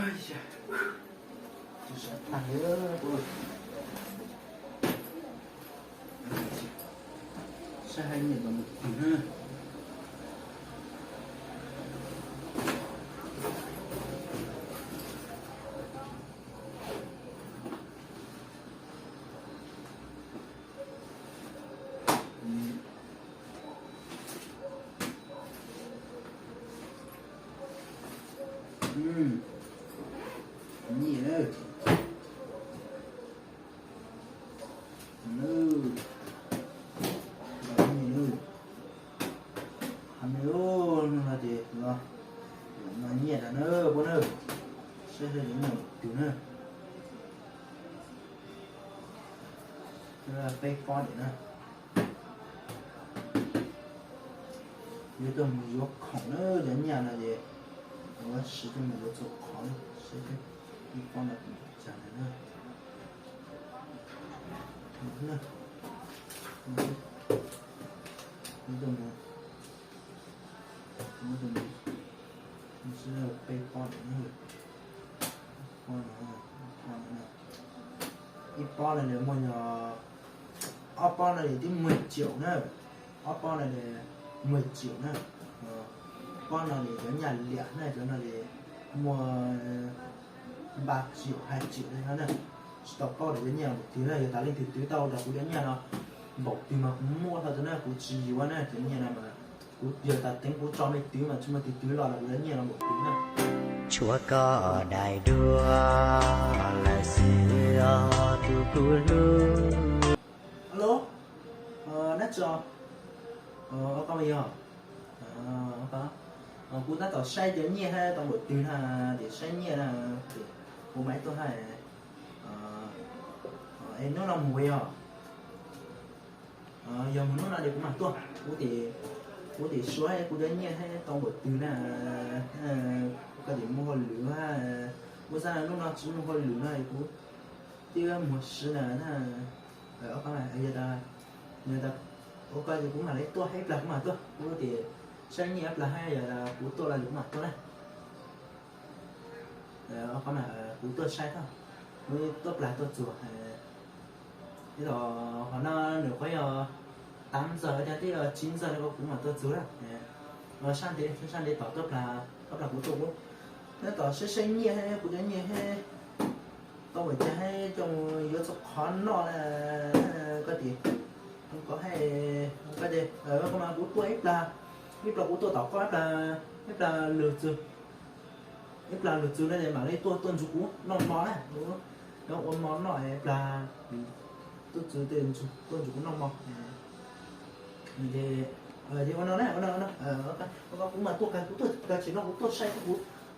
Ây da, tôi sẽ tăng nữa. Sẽ hay nhìn vào một ha. Gì nữa? Nữa. Rồi gì nữa? Hàm nữa là gì rồi? Mà nhẹ là nữa, bố nữa. Sẽ hơi những một chút nữa. Là cây con để nữa. Bây giờ mình vô khổng nữa, đến nhà là gì? Nó sử dụng một số khó sẽ cái con là chẳng này nữa mình sẽ là cây con nữa con nữa cái con này nếu mình con này thì 10 triệu nữa con này là 10 triệu nữa con này để cái nhà lẻ này cho nó để mua 3 triệu 2 triệu đấy nó này stop con để cái nhà một tí này ta lên thì tứ tàu là của cái nhà nó bảo thì mà cũng mua thôi cho nên cũng chỉ quá này cái nhà này mà cũng giờ ta tính cũng cho mấy tí mà chúng mà tí tứ là của cái nhà nó một tí này Chúa có ở đài đua là xưa tu cú lu alo nát cho có bây giờ có cú ta tỏ sai đến nhẹ hay tao một tiếng là để sai nhẹ là để bố máy tôi hay em nó làm mùi giờ muốn nó là để cũng mặc tôi cú thì số hay cú đến nhẹ hay tao một tiếng là có thể mua hồi lửa ha mua ra lúc nào chỉ mua hồi lửa này cú tiêu một sự là ở các bạn bây giờ người ta ok thì cũng là lấy tôi hết là cũng mà tôi cú thì sáng nhẹ là 2 giờ là của tôi là những mặt tôi này có mà của tôi sai thôi mới tốt lại tôi chuột thế rồi họ nó được khoảng 8 giờ cho tới 9 giờ nó cũng mà tôi chuột rồi sang để tỏ tốt là của tôi cũng nó tỏ sẽ sáng nhẹ hay của đến nhẹ hay tôi phải cho hay trong yếu tố khó nó là có gì không có hay cái gì có mà của tôi là của tôi tỏ có là lừa chữ này để mà lấy tôi tuân chủ cũ non món này đúng không nó ôn món nọ là tôi chữ tiền tuân chủ cũ non món thì ôn nó này nó cũng mà tôi cái chỉ nó cũng tôi sai cái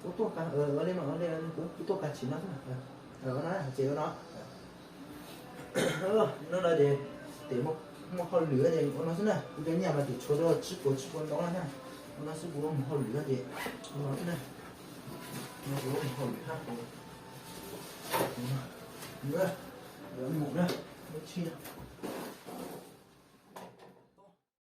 cũng tôi cái ở đây mà ở đây cũng tôi cái chỉ nó thôi nó này chỉ nó nó là để một con lửa thì nó thế này cái nhà mà để cho nó chip con đó này nó sẽ bố một con lửa thì nó thế này nó bố một con lửa khác nữa nữa nữa một nữa chi đâu